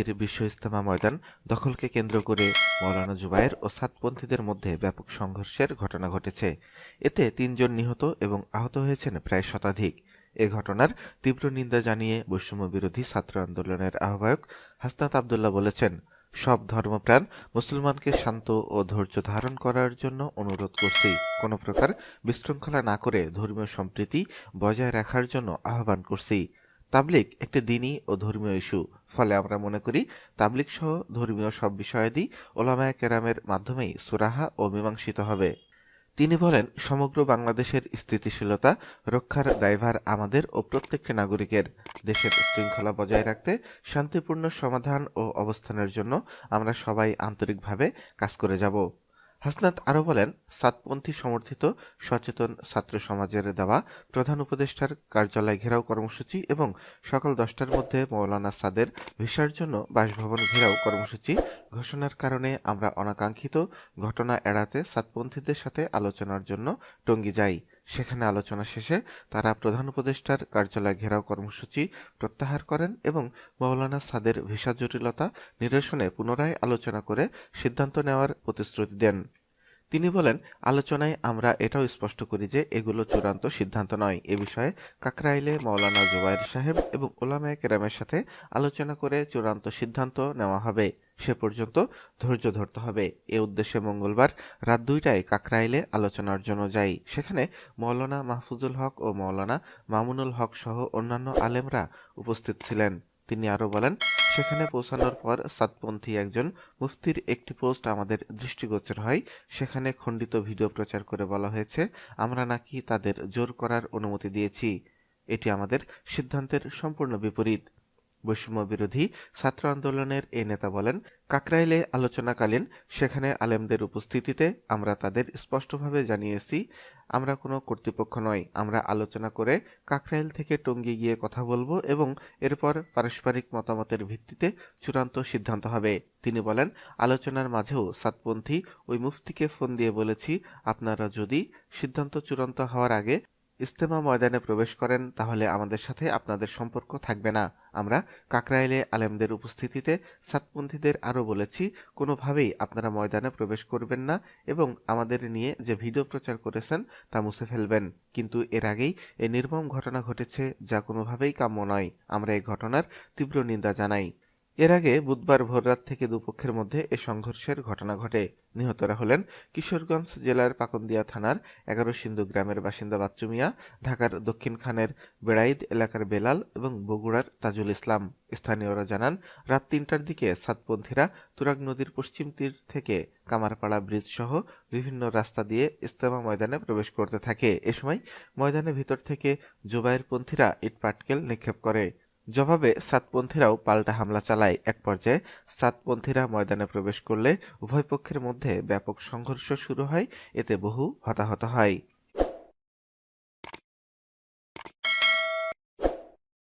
রাজধানীর বিশ্ব ইজতেমা ময়দান দখলকে কেন্দ্র করে মওলানা জুবায়ের ও সাতপন্থীদের মধ্যে ব্যাপক সংঘর্ষের ঘটনা ঘটেছে। এতে ৩ জন নিহত এবং আহত হয়েছেন প্রায় শতাধিক। এ ঘটনার তীব্র নিন্দা জানিয়ে বৈষম্যবিরোধী ছাত্র আন্দোলনের আহ্বায়ক হাসনাত আবদুল্লাহ বলেছেন, সব ধর্মপ্রাণ মুসলমানকে শান্ত ও ধৈর্য ধারণ করার জন্য অনুরোধ করছি। কোনো প্রকার বিশৃঙ্খলা না করে ধর্মীয় সম্প্রীতি বজায় রাখার জন্য আহ্বান করছি। তাবলিগ একটি দ্বীনি ও ধর্মীয় ইস্যু, ফলে আমরা মনে করি তাবলিগ সহ ধর্মীয় সব বিষয়াদি ওলামায়ে কেরামের মাধ্যমেই সুরাহা ও মীমাংসিত হবে। তিনি বলেন, সমগ্র বাংলাদেশের স্থিতিশীলতা রক্ষার দায়ভার আমাদের ও প্রত্যেকটি নাগরিকের। দেশের শৃঙ্খলা বজায় রাখতে শান্তিপূর্ণ সমাধান ও অবস্থানের জন্য আমরা সবাই আন্তরিকভাবে কাজ করে যাব। হাসনাত আরও বলেন, সাতপন্থী সমর্থিত সচেতন ছাত্র সমাজের দেওয়া প্রধান উপদেষ্টার কার্যালয় ঘেরাও কর্মসূচি এবং সকাল 10টার মধ্যে মওলানা সাদের ভিসার জন্য বাসভবন ঘেরাও কর্মসূচি ঘোষণার কারণে আমরা অনাকাঙ্ক্ষিত ঘটনা এড়াতে সাতপন্থীদের সাথে আলোচনার জন্য টঙ্গী যাই। সেখানে আলোচনা শেষে তারা প্রধান উপদেষ্টার কার্যালয় ঘেরাও কর্মসূচি প্রত্যাহার করেন এবং মওলানা সাদের ভিসা জটিলতা নিরসনে পুনরায় আলোচনা করে সিদ্ধান্ত নেওয়ার প্রতিশ্রুতি দেন। তিনি বলেন, আলোচনায় আমরা এটাও স্পষ্ট করি যে এগুলো চূড়ান্ত সিদ্ধান্ত নয়। এ বিষয়ে কাকরাইলে মওলানা জুবায়ের সাহেব এবং ওলামায়ে কেরামের সাথে আলোচনা করে চূড়ান্ত সিদ্ধান্ত নেওয়া হবে। সে পর্যন্ত ধৈর্য ধরতে হবে। এ উদ্দেশ্যে মঙ্গলবার রাত 2টায় কাকরাইলে আলোচনার জন্য যাই। সেখানে মওলানা মাহফুজুল হক ও মওলানা মামুনুল হক সহ অন্যান্য আলেমরা উপস্থিত ছিলেন। তিনি আরও বলেন, সেখানে পৌঁছানোর পর সাতপন্থী একজন মুফতির একটি পোস্ট আমাদের দৃষ্টিগোচর হয়। সেখানে খণ্ডিত ভিডিও প্রচার করে বলা হয়েছে আমরা নাকি তাদের জোর করার অনুমতি দিয়েছি। এটি আমাদের সিদ্ধান্তের সম্পূর্ণ বিপরীত। বৈষম্য বিরোধী ছাত্র আন্দোলনের এই নেতা বলেন, কাকরাইলে আলোচনাকালীন সেখানে আলেমদের উপস্থিতিতে আমরা তাদের স্পষ্টভাবে জানিয়েছি আমরা কোনো কর্তৃপক্ষ নয়। আমরা আলোচনা করে কাকরাইল থেকে টঙ্গী গিয়ে কথা বলবো এবং এরপর পারস্পরিক মতামতের ভিত্তিতে চূড়ান্ত সিদ্ধান্ত হবে। তিনি বলেন, আলোচনার মাঝেও সাতপন্থী ওই মুফতিকে ফোন দিয়ে বলেছি, আপনারা যদি সিদ্ধান্ত চূড়ান্ত হওয়ার আগে ইজতেমা ময়দানে প্রবেশ করেন তাহলে আমাদের সাথে আপনাদের সম্পর্ক থাকবে না। আমরা কাকরাইলে আলেমদের উপস্থিতিতে সাতপন্থীদের আরও বলেছি, কোনোভাবেই আপনারা ময়দানে প্রবেশ করবেন না এবং আমাদের নিয়ে যে ভিডিও প্রচার করেছেন তা মুছে ফেলবেন। কিন্তু এর আগেই এই নির্মম ঘটনা ঘটেছে, যা কোনোভাবেই কাম্য নয়। আমরা এই ঘটনার তীব্র নিন্দা জানাই। এর আগে বুধবার ভোররাত থেকে দুপক্ষের মধ্যে এ সংঘর্ষের ঘটনা ঘটে। নিহতরা হলেন কিশোরগঞ্জ জেলার পাকুন্দিয়া থানার 11 সিন্ধু গ্রামের বাসিন্দা বাচ্চু মিয়া, ঢাকার দক্ষিণ খানের বেড়াইদ এলাকার বেলাল এবং বগুড়ার তাজুল ইসলাম। স্থানীয়রা জানান, রাত 3টার দিকে সাতপন্থীরা তুরাগ নদীর পশ্চিম তীর থেকে কামারপাড়া ব্রিজ সহ বিভিন্ন রাস্তা দিয়ে ইজতেমা ময়দানে প্রবেশ করতে থাকে। এ সময় ময়দানের ভিতর থেকে জুবায়েরপন্থীরা ইটপাটকেল নিক্ষেপ করে। জবাবে সাতপন্থীরাও পাল্টা হামলা চালায়। এক পর্যায়ে সাতপন্থীরা ময়দানে প্রবেশ করলে উভয় পক্ষের মধ্যে ব্যাপক সংঘর্ষ শুরু হয়। এতে বহু হতাহত হয়।